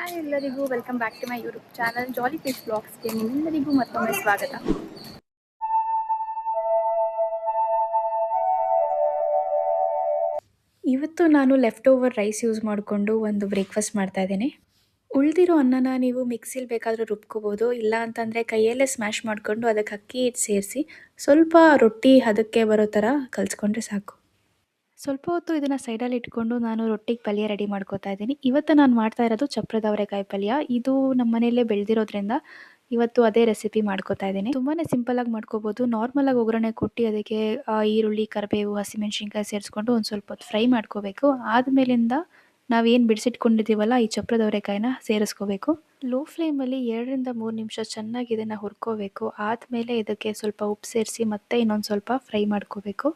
Hi ಎಲ್ಲರಿಗೂ welcome back to my YouTube channel jolly fish ಬ್ಲಾಗ್ಸ್ಗೆ ನಿಮ್ಮೆಲ್ಲರಿಗೂ ಮತ್ತೊಮ್ಮೆ ಸ್ವಾಗತ. ಇವತ್ತು ನಾನು ಲೆಫ್ಟ್ ಓವರ್ ರೈಸ್ ಯೂಸ್ ಮಾಡಿಕೊಂಡು ಒಂದು ಬ್ರೇಕ್ಫಾಸ್ಟ್ ಮಾಡ್ತಾ ಇದ್ದೀನಿ. ಉಳಿದಿರೋ ಅನ್ನನ ನೀವು ಮಿಕ್ಸಿಲಿ ಬೇಕಾದರೂ ರುಬ್ಕೋಬೋದು, ಇಲ್ಲ ಅಂತಂದರೆ ಕೈಯಲ್ಲೇ ಸ್ಮ್ಯಾಶ್ ಮಾಡಿಕೊಂಡು ಅದಕ್ಕೆ ಅಕ್ಕಿ ಹಿಟ್ಟು ಸೇರಿಸಿ ಸ್ವಲ್ಪ ರೊಟ್ಟಿ ಹದಕ್ಕೆ ಬರೋ ಥರ ಕಲಿಸ್ಕೊಂಡ್ರೆ ಸಾಕು. ಸ್ವಲ್ಪ ಹೊತ್ತು ಇದನ್ನು ಸೈಡಲ್ಲಿ ಇಟ್ಕೊಂಡು ನಾನು ರೊಟ್ಟಿಗೆ ಪಲ್ಯ ರೆಡಿ ಮಾಡ್ಕೋತಾ ಇದ್ದೀನಿ. ಇವತ್ತು ನಾನು ಮಾಡ್ತಾ ಇರೋದು ಚಪ್ರದ ಅವರೆಕಾಯಿ ಪಲ್ಯ. ಇದು ನಮ್ಮ ಮನೆಯಲ್ಲೇ ಬೆಳೆದಿರೋದ್ರಿಂದ ಇವತ್ತು ಅದೇ ರೆಸಿಪಿ ಮಾಡ್ಕೋತಾ ಇದ್ದೀನಿ. ತುಂಬಾ ಸಿಂಪಲಾಗಿ ಮಾಡ್ಕೋಬೋದು. ನಾರ್ಮಲಾಗಿ ಒಗ್ಗರಣೆ ಕೊಟ್ಟು ಅದಕ್ಕೆ ಈರುಳ್ಳಿ, ಕರಿಬೇವು, ಹಸಿಮೆಣ್ಸಿನ್ಕಾಯಿ ಸೇರಿಸ್ಕೊಂಡು ಒಂದು ಸ್ವಲ್ಪ ಹೊತ್ತು ಫ್ರೈ ಮಾಡ್ಕೋಬೇಕು. ಆದಮೇಲಿಂದ ನಾವೇನು ಬಿಡಿಸಿಟ್ಕೊಂಡಿದ್ದೀವಲ್ಲ ಈ ಚಪ್ರದ ಅವರೆಕಾಯಿನ ಸೇರಿಸ್ಕೋಬೇಕು. ಲೋ ಫ್ಲೇಮಲ್ಲಿ 2ರಿಂದ 3 ನಿಮಿಷ ಚೆನ್ನಾಗಿ ಇದನ್ನು ಹುರ್ಕೋಬೇಕು. ಆದಮೇಲೆ ಇದಕ್ಕೆ ಸ್ವಲ್ಪ ಉಪ್ಪು ಸೇರಿಸಿ ಮತ್ತೆ ಇನ್ನೊಂದು ಸ್ವಲ್ಪ ಫ್ರೈ ಮಾಡ್ಕೋಬೇಕು.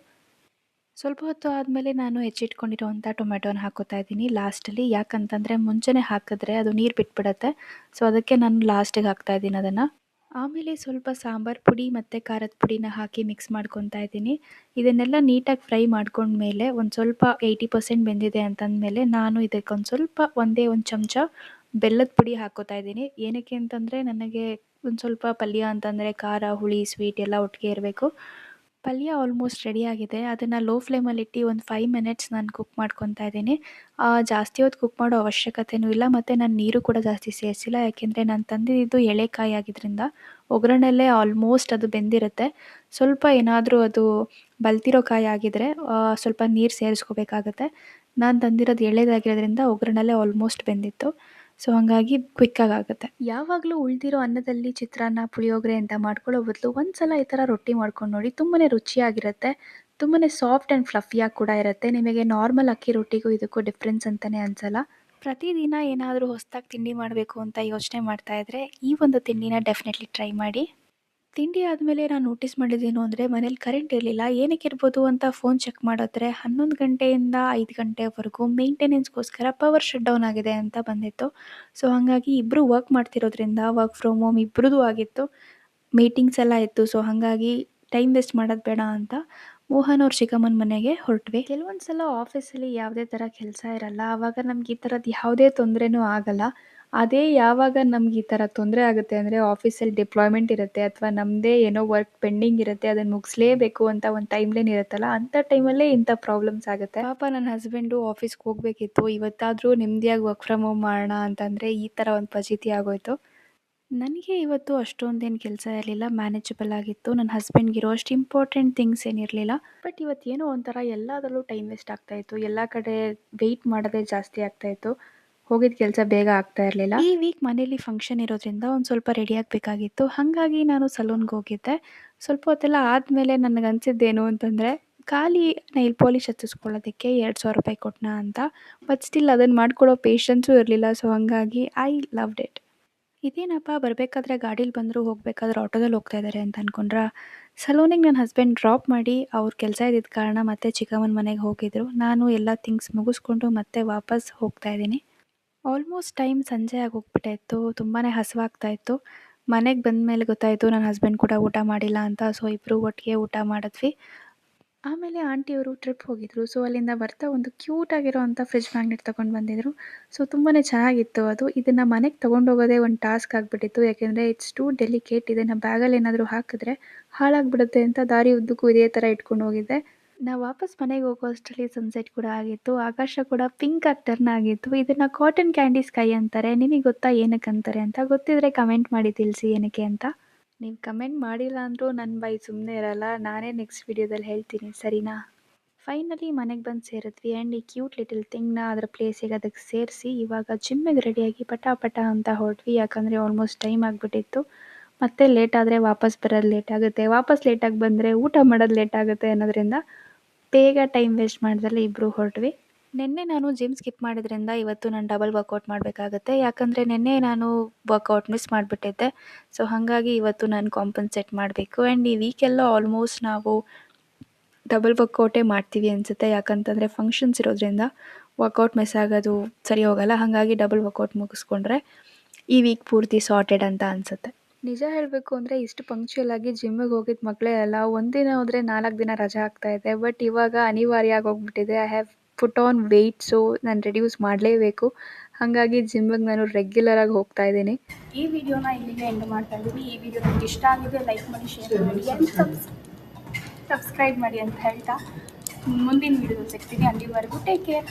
ಸ್ವಲ್ಪ ಹೊತ್ತು ಆದಮೇಲೆ ನಾನು ಹೆಚ್ಚಿಟ್ಕೊಂಡಿರೋವಂಥ ಟೊಮೆಟೊನ ಹಾಕೋತಾ ಇದ್ದೀನಿ ಲಾಸ್ಟಲ್ಲಿ. ಯಾಕಂತಂದರೆ ಮುಂಚೆನೇ ಹಾಕಿದ್ರೆ ಅದು ನೀರು ಬಿಟ್ಬಿಡುತ್ತೆ. ಸೊ ಅದಕ್ಕೆ ನಾನು ಲಾಸ್ಟಿಗೆ ಹಾಕ್ತಾ ಇದ್ದೀನಿ ಅದನ್ನು. ಆಮೇಲೆ ಸ್ವಲ್ಪ ಸಾಂಬಾರು ಪುಡಿ ಮತ್ತು ಖಾರದ ಪುಡಿನ ಹಾಕಿ ಮಿಕ್ಸ್ ಮಾಡ್ಕೊತಾ ಇದ್ದೀನಿ. ಇದನ್ನೆಲ್ಲ ನೀಟಾಗಿ ಫ್ರೈ ಮಾಡ್ಕೊಂಡ್ಮೇಲೆ ಒಂದು ಸ್ವಲ್ಪ 80% ಬೆಂದಿದೆ ಅಂತಂದಮೇಲೆ ನಾನು ಇದಕ್ಕೆ ಒಂದು ಸ್ವಲ್ಪ ಒಂದೇ ಒಂದು ಚಮಚ ಬೆಲ್ಲದ ಪುಡಿ ಹಾಕ್ಕೋತಾ ಇದ್ದೀನಿ. ಏನಕ್ಕೆ ಅಂತಂದರೆ ನನಗೆ ಒಂದು ಸ್ವಲ್ಪ ಪಲ್ಯ ಅಂತಂದರೆ ಖಾರ, ಹುಳಿ, ಸ್ವೀಟ್ ಎಲ್ಲ ಒಟ್ಟಿಗೆ ಇರಬೇಕು. ಪಲ್ಯ ಆಲ್ಮೋಸ್ಟ್ ರೆಡಿಯಾಗಿದೆ. ಅದನ್ನು ಲೋ ಫ್ಲೇಮಲ್ಲಿಟ್ಟು ಒಂದು 5 ಮಿನಿಟ್ಸ್ ನಾನು ಕುಕ್ ಮಾಡ್ಕೊತಾ ಇದ್ದೀನಿ. ಜಾಸ್ತಿ ಹೊತ್ತು ಕುಕ್ ಮಾಡೋ ಅವಶ್ಯಕತೆಯೂ ಇಲ್ಲ ಮತ್ತು ನಾನು ನೀರು ಕೂಡ ಜಾಸ್ತಿ ಸೇರಿಸಿಲ್ಲ. ಯಾಕೆಂದರೆ ನಾನು ತಂದಿದ್ದು ಎಳೆಕಾಯಿ ಆಗಿದ್ದರಿಂದ ಒಗ್ಗರಣೆಲ್ಲೇ ಆಲ್ಮೋಸ್ಟ್ ಅದು ಬೆಂದಿರುತ್ತೆ. ಸ್ವಲ್ಪ ಏನಾದರೂ ಅದು ಬಲ್ತಿರೋ ಕಾಯಿ ಆಗಿದ್ದರೆ ಸ್ವಲ್ಪ ನೀರು ಸೇರಿಸ್ಕೋಬೇಕಾಗತ್ತೆ. ನಾನು ತಂದಿರೋದು ಎಳೆದಾಗಿರೋದ್ರಿಂದ ಒಗ್ಗರಣೆಲ್ಲೇ ಆಲ್ಮೋಸ್ಟ್ ಬೆಂದಿತ್ತು. ಸೊ ಹಾಗಾಗಿ ಕ್ವಿಕ್ಕಾಗಿ ಆಗುತ್ತೆ. ಯಾವಾಗಲೂ ಉಳಿದಿರೋ ಅನ್ನದಲ್ಲಿ ಚಿತ್ರಾನ್ನ, ಪುಳಿಯೋಗರೆ ಅಂತ ಮಾಡ್ಕೊಳ್ಳೋ ಬದಲು ಒಂದು ಸಲ ಈ ಥರ ರೊಟ್ಟಿ ಮಾಡ್ಕೊಂಡು ನೋಡಿ. ತುಂಬಾ ರುಚಿಯಾಗಿರುತ್ತೆ. ತುಂಬಾ ಸಾಫ್ಟ್ ಆ್ಯಂಡ್ ಫ್ಲಫಿಯಾಗಿ ಕೂಡ ಇರುತ್ತೆ. ನಿಮಗೆ ನಾರ್ಮಲ್ ಅಕ್ಕಿ ರೊಟ್ಟಿಗೂ ಇದಕ್ಕೂ ಡಿಫ್ರೆನ್ಸ್ ಅಂತಲೇ ಅನಿಸಲ್ಲ. ಪ್ರತಿದಿನ ಏನಾದರೂ ಹೊಸದಾಗಿ ತಿಂಡಿ ಮಾಡಬೇಕು ಅಂತ ಯೋಚನೆ ಮಾಡ್ತಾಯಿದ್ರೆ ಈ ಒಂದು ತಿಂಡಿನ ಡೆಫಿನೆಟ್ಲಿ ಟ್ರೈ ಮಾಡಿ. ತಿಂಡಿ ಆದಮೇಲೆ ನಾನು ನೋಟಿಸ್ ಮಾಡಿದ್ದೇನು ಅಂದರೆ ಮನೇಲಿ ಕರೆಂಟ್ ಇರಲಿಲ್ಲ. ಏನಕ್ಕಿರ್ಬೋದು ಅಂತ ಫೋನ್ ಚೆಕ್ ಮಾಡಿದ್ರೆ 11 ಗಂಟೆಯಿಂದ 5 ಗಂಟೆವರೆಗೂ ಮೇಂಟೆನೆನ್ಸ್ಗೋಸ್ಕರ ಪವರ್ ಶಟ್ ಡೌನ್ ಆಗಿದೆ ಅಂತ ಬಂದಿತ್ತು. ಸೊ ಹಾಗಾಗಿ ಇಬ್ಬರು ವರ್ಕ್ ಮಾಡ್ತಿರೋದ್ರಿಂದ ವರ್ಕ್ ಫ್ರಮ್ ಹೋಮ್ ಇಬ್ಬರದು ಆಗಿತ್ತು. ಮೀಟಿಂಗ್ಸ್ ಎಲ್ಲ ಇತ್ತು. ಸೊ ಹಾಗಾಗಿ ಟೈಮ್ ವೇಸ್ಟ್ ಮಾಡೋದು ಬೇಡ ಅಂತ ಮೋಹನ್ ಅವ್ರ ಚಿಕ್ಕಮ್ಮನ ಮನೆಗೆ ಹೊರಟ್ವಿ. ಕೆಲವೊಂದು ಸಲ ಆಫೀಸಲ್ಲಿ ಯಾವುದೇ ಥರ ಕೆಲಸ ಇರಲ್ಲ. ಆವಾಗ ನಮ್ಗೆ ಈ ಥರದ್ದು ಯಾವುದೇ ತೊಂದರೆನೂ ಆಗಲ್ಲ. ಅದೇ ಯಾವಾಗ ನಮ್ಗೆ ಈ ಥರ ತೊಂದರೆ ಆಗುತ್ತೆ ಅಂದರೆ ಆಫೀಸಲ್ಲಿ ಡಿಪ್ಲಾಯ್ಮೆಂಟ್ ಇರುತ್ತೆ ಅಥವಾ ನಮ್ಮದೇ ಏನೋ ವರ್ಕ್ ಪೆಂಡಿಂಗ್ ಇರುತ್ತೆ, ಅದನ್ನು ಮುಗಿಸ್ಲೇಬೇಕು ಅಂತ ಒಂದು ಟೈಮ್ಲೈನ್ ಇರುತ್ತಲ್ಲ, ಅಂಥ ಟೈಮಲ್ಲೇ ಇಂಥ ಪ್ರಾಬ್ಲಮ್ಸ್ ಆಗುತ್ತೆ. ಪಾಪ ನನ್ನ ಹಸ್ಬೆಂಡು ಆಫೀಸ್ಗೆ ಹೋಗಬೇಕಿತ್ತು. ಇವತ್ತಾದರೂ ನೆಮ್ಮದಿಯಾಗಿ ವರ್ಕ್ ಫ್ರಮ್ ಹೋಮ್ ಮಾಡೋಣ ಅಂತಂದರೆ ಈ ಥರ ಒಂದು ಫಜೀತಿ ಆಗೋಯಿತು. ನನಗೆ ಇವತ್ತು ಅಷ್ಟೊಂದೇನು ಕೆಲಸ ಇರಲಿಲ್ಲ, ಮ್ಯಾನೇಜಬಲ್ ಆಗಿತ್ತು. ನನ್ನ ಹಸ್ಬೆಂಡ್ಗಿರೋ ಅಷ್ಟು ಇಂಪಾರ್ಟೆಂಟ್ ಥಿಂಗ್ಸ್ ಏನಿರಲಿಲ್ಲ. ಬಟ್ ಇವತ್ತೇನೋ ಒಂಥರ ಎಲ್ಲದರಲ್ಲೂ ಟೈಮ್ ವೇಸ್ಟ್ ಆಗ್ತಾಯಿತ್ತು. ಎಲ್ಲ ಕಡೆ ವೆಯ್ಟ್ ಮಾಡೋದೇ ಜಾಸ್ತಿ ಆಗ್ತಾಯಿತ್ತು. ಹೋಗಿದ್ದ ಕೆಲಸ ಬೇಗ ಆಗ್ತಾ ಇರಲಿಲ್ಲ. ಈ ವೀಕ್ ಮನೇಲಿ ಫಂಕ್ಷನ್ ಇರೋದ್ರಿಂದ ಒಂದು ಸ್ವಲ್ಪ ರೆಡಿ ಆಗಬೇಕಾಗಿತ್ತು. ಹಾಗಾಗಿ ನಾನು ಸಲೂನ್ಗೆ ಹೋಗಿದ್ದೆ. ಸ್ವಲ್ಪ ಹೊತ್ತೆಲ್ಲ ಆದಮೇಲೆ ನನಗೆ ಅನಿಸಿದ್ದೇನು ಅಂತಂದರೆ ಖಾಲಿ ನೈಲ್ ಪಾಲಿಶ್ ಹಚ್ಚಿಸ್ಕೊಳ್ಳೋದಕ್ಕೆ 2,000 ರೂಪಾಯಿ ಕೊಟ್ಟನಾ ಅಂತ. ಬಟ್ ಸ್ಟಿಲ್ ಅದನ್ನು ಮಾಡ್ಕೊಳ್ಳೋ ಪೇಷನ್ಸು ಇರಲಿಲ್ಲ. ಸೊ ಹಾಗಾಗಿ ಐ ಲವ್ಡ್ ಇಟ್. ಇದೇನಪ್ಪ ಬರಬೇಕಾದ್ರೆ ಗಾಡೀಲಿ ಬಂದರು, ಹೋಗಬೇಕಾದ್ರೆ ಆಟೋದಲ್ಲಿ ಹೋಗ್ತಾ ಇದ್ದಾರೆ ಅಂತ ಅಂದ್ಕೊಂಡ್ರಾ? ಸಲೂನಿಗೆ ನನ್ನ ಹಸ್ಬೆಂಡ್ ಡ್ರಾಪ್ ಮಾಡಿ ಅವ್ರ ಕೆಲಸ ಇದ್ದಿದ್ದ ಕಾರಣ ಮತ್ತೆ ಚಿಕ್ಕಮ್ಮನ ಮನೆಗೆ ಹೋಗಿದ್ರು. ನಾನು ಎಲ್ಲ ಥಿಂಗ್ಸ್ ಮುಗಿಸ್ಕೊಂಡು ಮತ್ತೆ ವಾಪಸ್ ಹೋಗ್ತಾ ಇದ್ದೀನಿ. ಆಲ್ಮೋಸ್ಟ್ ಟೈಮ್ ಸಂಜೆ ಆಗೋಗ್ಬಿಟ್ಟಿತ್ತು. ತುಂಬಾ ಹಸಿವಾಗ್ತಾ ಇತ್ತು. ಮನೆಗೆ ಬಂದಮೇಲೆ ಗೊತ್ತಾಯಿತು ನನ್ನ ಹಸ್ಬೆಂಡ್ ಕೂಡ ಊಟ ಮಾಡಿಲ್ಲ ಅಂತ. ಸೊ ಇಬ್ಬರು ಒಟ್ಟಿಗೆ ಊಟ ಮಾಡಿದ್ವಿ. ಆಮೇಲೆ ಆಂಟಿಯವರು ಟ್ರಿಪ್ ಹೋಗಿದ್ರು. ಸೊ ಅಲ್ಲಿಂದ ಬರ್ತಾ ಒಂದು ಕ್ಯೂಟ್ ಆಗಿರೋವಂಥ ಫ್ರಿಡ್ಜ್ ಮ್ಯಾಗ್ನೆಟ್ ತೊಗೊಂಡು ಬಂದಿದ್ರು. ಸೊ ತುಂಬಾ ಚೆನ್ನಾಗಿತ್ತು ಅದು. ಇದನ್ನು ಮನೆಗೆ ತೊಗೊಂಡೋಗೋದೇ ಒಂದು ಟಾಸ್ಕ್ ಆಗಿಬಿಟ್ಟಿತ್ತು. ಯಾಕೆಂದರೆ ಇಟ್ಸ್ ಟೂ ಡೆಲಿಕೇಟ್. ಇದನ್ನು ಬ್ಯಾಗಲ್ಲಿ ಏನಾದರೂ ಹಾಕಿದ್ರೆ ಹಾಳಾಗಿಬಿಡುತ್ತೆ ಅಂತ ದಾರಿ ಉದ್ದಕ್ಕೂ ಇದೇ ಥರ ಇಟ್ಕೊಂಡು ಹೋಗಿದ್ದೆ. ನಾವು ವಾಪಸ್ ಮನೆಗೆ ಹೋಗೋ ಅಷ್ಟರಲ್ಲಿ ಸನ್ಸೆಟ್ ಕೂಡ ಆಗಿತ್ತು. ಆಕಾಶ ಕೂಡ ಪಿಂಕ್ ಆಗಿ ಟರ್ನ್ ಆಗಿತ್ತು. ಇದನ್ನು ಕಾಟನ್ ಕ್ಯಾಂಡಿ ಸ್ಕೈ ಅಂತಾರೆ. ನಿಮಗೆ ಗೊತ್ತಾ ಏನಕ್ಕೆ ಅಂತಾರೆ ಅಂತ? ಗೊತ್ತಿದ್ರೆ ಕಮೆಂಟ್ ಮಾಡಿ ತಿಳಿಸಿ ಏನಕ್ಕೆ ಅಂತ. ನೀವು ಕಮೆಂಟ್ ಮಾಡಿಲ್ಲ ಅಂದರೂ ನನ್ನ ಬಾಯಿ ಸುಮ್ಮನೆ ಇರಲ್ಲ. ನಾನೇ ನೆಕ್ಸ್ಟ್ ವಿಡಿಯೋದಲ್ಲಿ ಹೇಳ್ತೀನಿ, ಸರಿನಾ? ಫೈನಲಿ ಮನೆಗೆ ಬಂದು ಸೇರಿದ್ವಿ. ಆ್ಯಂಡ್ ಈ ಕ್ಯೂಟ್ ಲಿಟಲ್ ಥಿಂಗ್ನ ಅದರ ಪ್ಲೇಸಿಗೆ ಅದಕ್ಕೆ ಸೇರಿಸಿ ಇವಾಗ ಜಿಮ್ಮಿಗೆ ರೆಡಿಯಾಗಿ ಪಟ ಅಂತ ಹೊರಟ್ವಿ. ಯಾಕಂದರೆ ಆಲ್ಮೋಸ್ಟ್ ಟೈಮ್ ಆಗಿಬಿಟ್ಟಿತ್ತು. ಮತ್ತೆ ಲೇಟ್ ಆದರೆ ವಾಪಸ್ ಬರೋದು ಲೇಟ್ ಆಗುತ್ತೆ. ವಾಪಸ್ ಲೇಟಾಗಿ ಬಂದರೆ ಊಟ ಮಾಡೋದು ಲೇಟ್ ಆಗುತ್ತೆ ಅನ್ನೋದ್ರಿಂದ ಬೇಗ ಟೈಮ್ ವೇಸ್ಟ್ ಮಾಡ್ದಲೇ ಇಬ್ಬರು ಹೊರಟ್ವಿ. ನಿನ್ನೆ ನಾನು ಜಿಮ್ ಸ್ಕಿಪ್ ಮಾಡಿದ್ರಿಂದ ಇವತ್ತು ನಾನು ಡಬಲ್ ವರ್ಕೌಟ್ ಮಾಡಬೇಕಾಗತ್ತೆ. ಯಾಕಂದರೆ ನಿನ್ನೆ ನಾನು ವರ್ಕೌಟ್ ಮಿಸ್ ಮಾಡಿಬಿಟ್ಟಿದ್ದೆ. ಸೊ ಹಾಗಾಗಿ ಇವತ್ತು ನಾನು ಕಾಂಪನ್ಸೇಟ್ ಮಾಡಬೇಕು. ಆ್ಯಂಡ್ ಈ ವೀಕೆಲ್ಲ ಆಲ್ಮೋಸ್ಟ್ ನಾವು ಡಬಲ್ ವರ್ಕೌಟೇ ಮಾಡ್ತೀವಿ ಅನಿಸುತ್ತೆ. ಯಾಕಂತಂದರೆ ಫಂಕ್ಷನ್ಸ್ ಇರೋದ್ರಿಂದ ವರ್ಕೌಟ್ ಮಿಸ್ ಆಗೋದು ಸರಿ ಹೋಗಲ್ಲ. ಹಾಗಾಗಿ ಡಬಲ್ ವರ್ಕೌಟ್ ಮುಗಿಸ್ಕೊಂಡ್ರೆ ಈ ವೀಕ್ ಪೂರ್ತಿ ಸಾರ್ಟೆಡ್ ಅಂತ ಅನಿಸುತ್ತೆ. ನಿಜ ಹೇಳಬೇಕು ಅಂದರೆ ಇಷ್ಟು ಪಂಕ್ಚುಯಲ್ ಆಗಿ ಜಿಮ್ಮಿಗೆ ಹೋಗಿದ್ದ ಮಕ್ಕಳೇ ಅಲ್ಲ. ಒಂದಿನ ಹೋದರೆ 4 ದಿನ ರಜೆ ಆಗ್ತಾಯಿದೆ. ಬಟ್ ಇವಾಗ ಅನಿವಾರ್ಯ ಆಗೋಗ್ಬಿಟ್ಟಿದೆ. I have put on weights ನಾನು ರೆಡ್ಯೂಸ್ ಮಾಡಲೇಬೇಕು. ಹಾಗಾಗಿ ಜಿಮ್ಮಿಗೆ ನಾನು ರೆಗ್ಯುಲರಾಗಿ ಹೋಗ್ತಾ ಇದ್ದೀನಿ. ಈ ವಿಡಿಯೋನ ಇಲ್ಲಿಗೆ ಎಂಡ್ ಮಾಡ್ತಾ ಇದ್ದೀನಿ. ಈ ವಿಡಿಯೋ ನಿಮ್ಗೆ ಇಷ್ಟ ಆಗಿದೆ ಲೈಕ್ ಮಾಡಿ, ಶೇರ್ ಮಾಡಿ ಆ್ಯಂಡ್ ಸಬ್ಸ್ಕ್ರೈಬ್ ಮಾಡಿ ಅಂತ ಹೇಳ್ತಾ ಮುಂದಿನ ವಿಡಿಯೋದಲ್ಲಿ ಸಿಗ್ತೀನಿ. ಅಲ್ಲಿವರೆಗೂ ಟೇಕ್ ಕೇರ್.